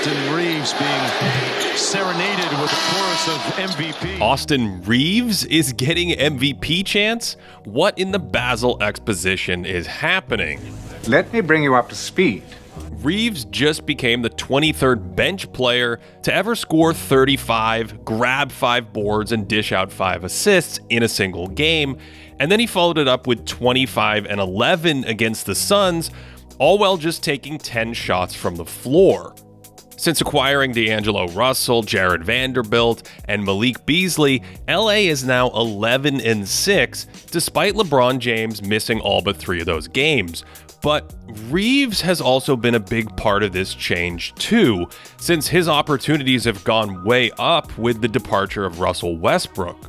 Austin Reaves being serenaded with a chorus of MVP. Austin Reaves is getting MVP chants? What in the Basel exposition is happening? Let me bring you up to speed. Reaves just became the 23rd bench player to ever score 35, grab 5 boards, and dish out 5 assists in a single game, and then he followed it up with 25 and 11 against the Suns, all while just taking 10 shots from the floor. Since acquiring D'Angelo Russell, Jared Vanderbilt, and Malik Beasley, LA is now 11-6, despite LeBron James missing all but 3 of those games. But Reaves has also been a big part of this change too, since his opportunities have gone way up with the departure of Russell Westbrook.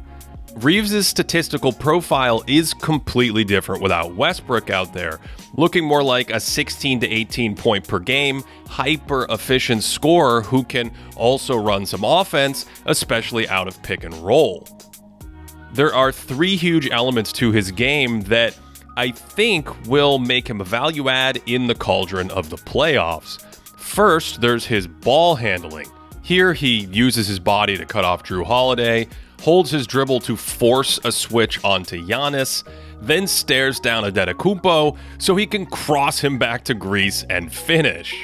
Reaves' statistical profile is completely different without Westbrook out there, looking more like a 16 to 18 point per game, hyper-efficient scorer who can also run some offense, especially out of pick and roll. There are 3 huge elements to his game that I think will make him a value add in the cauldron of the playoffs. First, there's his ball handling. Here, he uses his body to cut off Drew Holiday, holds his dribble to force a switch onto Giannis, then stares down Antetokounmpo so he can cross him back to Greece and finish.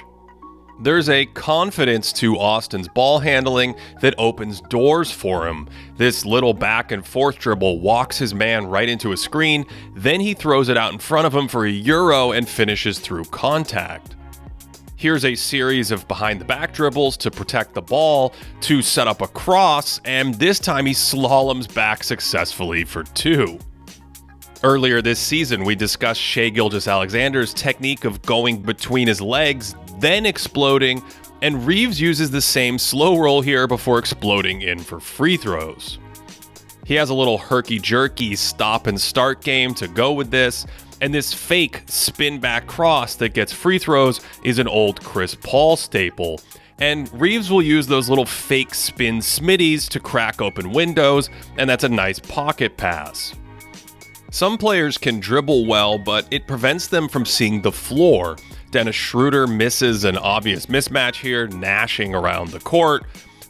There's a confidence to Austin's ball handling that opens doors for him. This little back and forth dribble walks his man right into a screen, then he throws it out in front of him for a euro and finishes through contact. Here's a series of behind-the-back dribbles to protect the ball, to set up a cross, and this time he slaloms back successfully for 2. Earlier this season, we discussed Shai Gilgeous-Alexander's technique of going between his legs, then exploding, and Reaves uses the same slow roll here before exploding in for free throws. He has a little herky-jerky stop-and-start game to go with this, and this fake spin-back cross that gets free throws is an old Chris Paul staple. And Reaves will use those little fake spin smitties to crack open windows, and that's a nice pocket pass. Some players can dribble well, but it prevents them from seeing the floor. Dennis Schroeder misses an obvious mismatch here, gnashing around the court.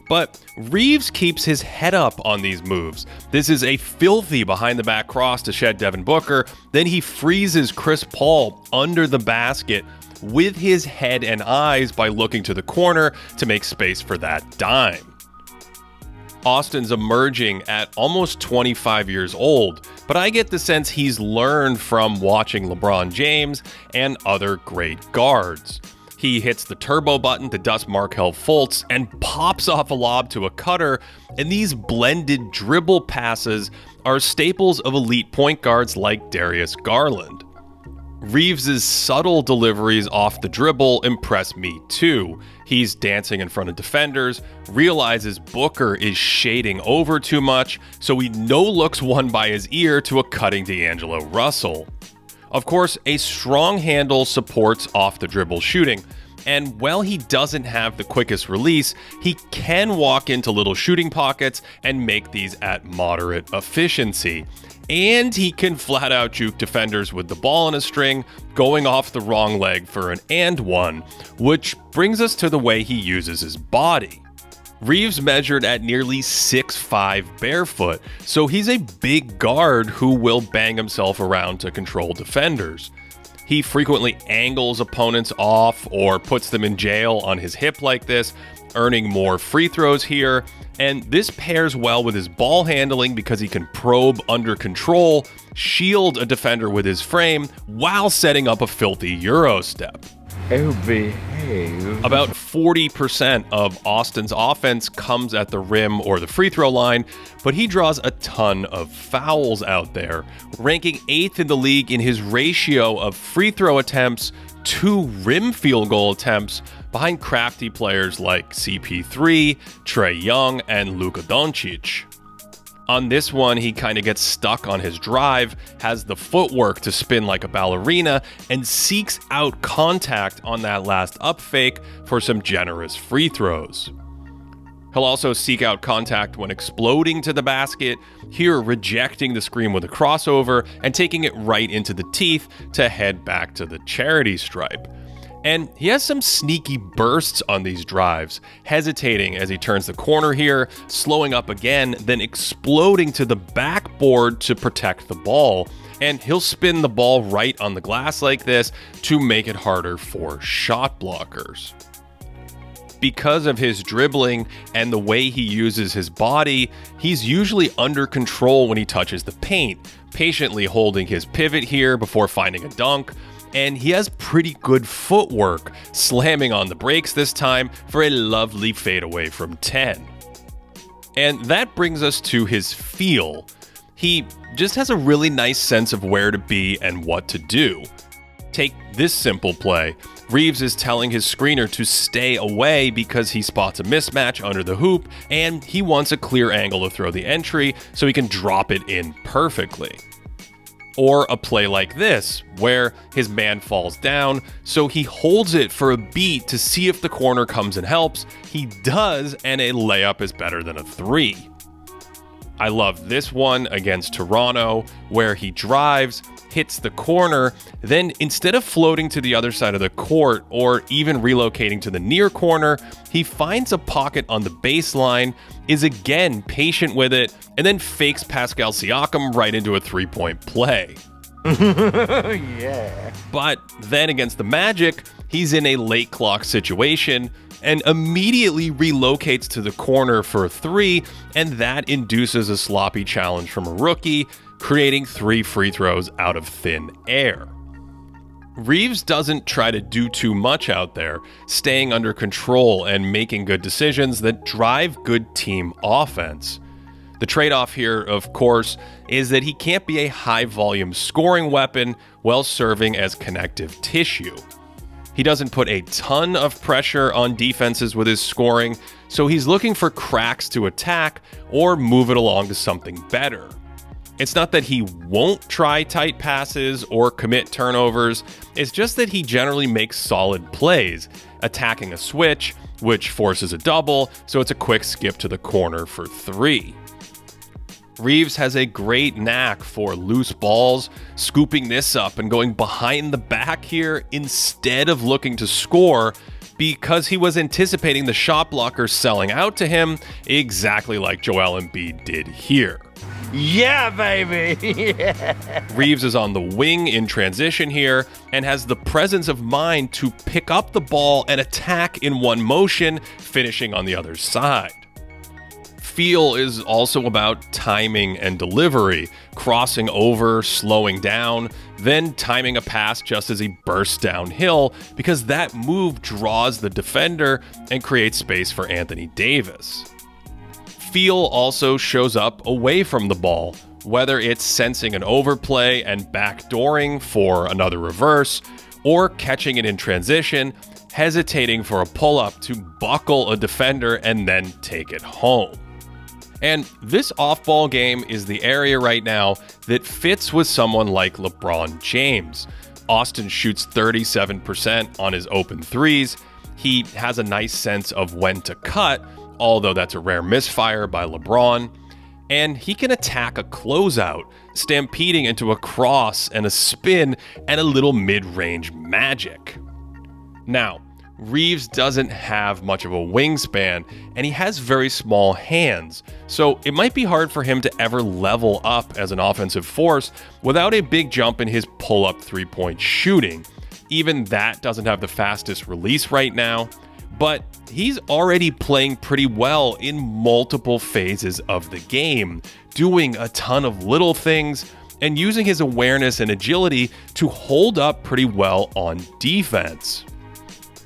But Reaves keeps his head up on these moves. This is a filthy behind-the-back cross to shed Devin Booker. Then he freezes Chris Paul under the basket with his head and eyes by looking to the corner to make space for that dime. Austin's emerging at almost 25 years old, but I get the sense he's learned from watching LeBron James and other great guards. He hits the turbo button to dust Markelle Fultz and pops off a lob to a cutter, and these blended dribble passes are staples of elite point guards like Darius Garland. Reaves' subtle deliveries off the dribble impress me too. He's dancing in front of defenders, realizes Booker is shading over too much, so he no-looks one by his ear to a cutting D'Angelo Russell. Of course, a strong handle supports off-the-dribble shooting, and while he doesn't have the quickest release, he can walk into little shooting pockets and make these at moderate efficiency. And he can flat-out juke defenders with the ball in a string, going off the wrong leg for an and one, which brings us to the way he uses his body. Reaves measured at nearly 6'5" barefoot, so he's a big guard who will bang himself around to control defenders. He frequently angles opponents off or puts them in jail on his hip like this, earning more free throws here, and this pairs well with his ball handling because he can probe under control, shield a defender with his frame, while setting up a filthy Euro step. Oh, behave. About 40% of Austin's offense comes at the rim or the free throw line, but he draws a ton of fouls out there, ranking 8th in the league in his ratio of free throw attempts to rim field goal attempts, behind crafty players like CP3, Trae Young, and Luka Doncic. On this one, he kind of gets stuck on his drive, has the footwork to spin like a ballerina, and seeks out contact on that last up fake for some generous free throws. He'll also seek out contact when exploding to the basket, here rejecting the screen with a crossover and taking it right into the teeth to head back to the charity stripe. And he has some sneaky bursts on these drives, hesitating as he turns the corner here, slowing up again, then exploding to the backboard to protect the ball. And he'll spin the ball right on the glass like this to make it harder for shot blockers. Because of his dribbling and the way he uses his body, he's usually under control when he touches the paint, patiently holding his pivot here before finding a dunk. And he has pretty good footwork, slamming on the brakes this time for a lovely fadeaway from 10. And that brings us to his feel. He just has a really nice sense of where to be and what to do. Take this simple play. Reaves is telling his screener to stay away because he spots a mismatch under the hoop and he wants a clear angle to throw the entry so he can drop it in perfectly. Or a play like this, where his man falls down, so he holds it for a beat to see if the corner comes and helps. He does, and a layup is better than a 3. I love this one against Toronto, where he drives, hits the corner, then instead of floating to the other side of the court or even relocating to the near corner, he finds a pocket on the baseline, is again patient with it, and then fakes Pascal Siakam right into a 3-point play. Yeah. But then against the Magic, he's in a late clock situation and immediately relocates to the corner for a 3, and that induces a sloppy challenge from a rookie, creating 3 free throws out of thin air. Reaves doesn't try to do too much out there, staying under control and making good decisions that drive good team offense. The trade-off here, of course, is that he can't be a high-volume scoring weapon while serving as connective tissue. He doesn't put a ton of pressure on defenses with his scoring, so he's looking for cracks to attack or move it along to something better. It's not that he won't try tight passes or commit turnovers, it's just that he generally makes solid plays, attacking a switch, which forces a double, so it's a quick skip to the corner for 3. Reaves has a great knack for loose balls, scooping this up and going behind the back here instead of looking to score because he was anticipating the shot blocker selling out to him exactly like Joel Embiid did here. Yeah, baby! Yeah. Reaves is on the wing in transition here and has the presence of mind to pick up the ball and attack in one motion, finishing on the other side. Feel is also about timing and delivery, crossing over, slowing down, then timing a pass just as he bursts downhill because that move draws the defender and creates space for Anthony Davis. Feel also shows up away from the ball, whether it's sensing an overplay and backdooring for another reverse, or catching it in transition, hesitating for a pull-up to buckle a defender and then take it home. And this off-ball game is the area right now that fits with someone like LeBron James. Austin shoots 37% on his open threes. He has a nice sense of when to cut, although that's a rare misfire by LeBron. And he can attack a closeout, stampeding into a cross and a spin and a little mid-range magic. Now, Reaves doesn't have much of a wingspan, and he has very small hands, so it might be hard for him to ever level up as an offensive force without a big jump in his pull-up three-point shooting. Even that doesn't have the fastest release right now, but he's already playing pretty well in multiple phases of the game, doing a ton of little things and using his awareness and agility to hold up pretty well on defense.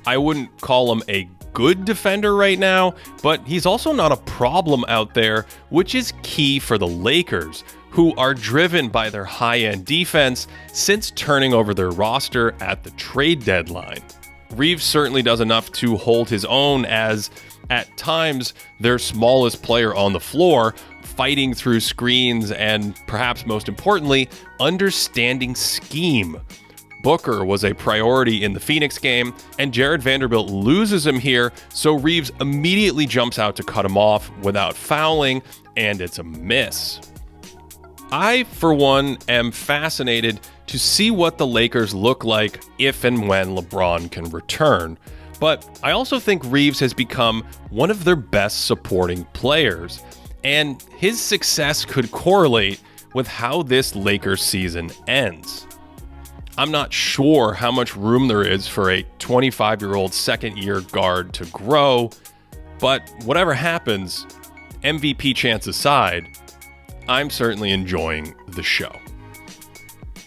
I wouldn't call him a good defender right now, but he's also not a problem out there, which is key for the Lakers, who are driven by their high-end defense since turning over their roster at the trade deadline. Reaves certainly does enough to hold his own as, at times, their smallest player on the floor, fighting through screens and, perhaps most importantly, understanding scheme. Booker was a priority in the Phoenix game, and Jared Vanderbilt loses him here, so Reaves immediately jumps out to cut him off without fouling, and it's a miss. I, for one, am fascinated to to see what the Lakers look like if and when LeBron can return. But I also think Reaves has become one of their best supporting players, and his success could correlate with how this Lakers season ends. I'm not sure how much room there is for a 25-year-old second-year guard to grow, but whatever happens, MVP chance aside, I'm certainly enjoying the show.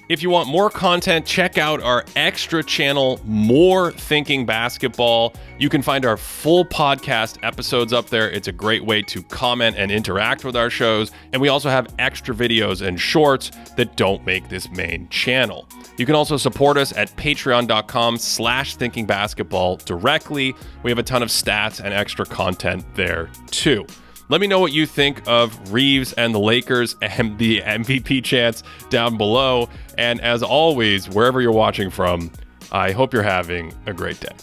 If you want more content, check out our extra channel, More Thinking Basketball. You can find our full podcast episodes up there. It's a great way to comment and interact with our shows. And we also have extra videos and shorts that don't make this main channel. You can also support us at patreon.com/thinkingbasketball directly. We have a ton of stats and extra content there too. Let me know what you think of Reaves and the Lakers and the MVP chance down below. And as always, wherever you're watching from, I hope you're having a great day.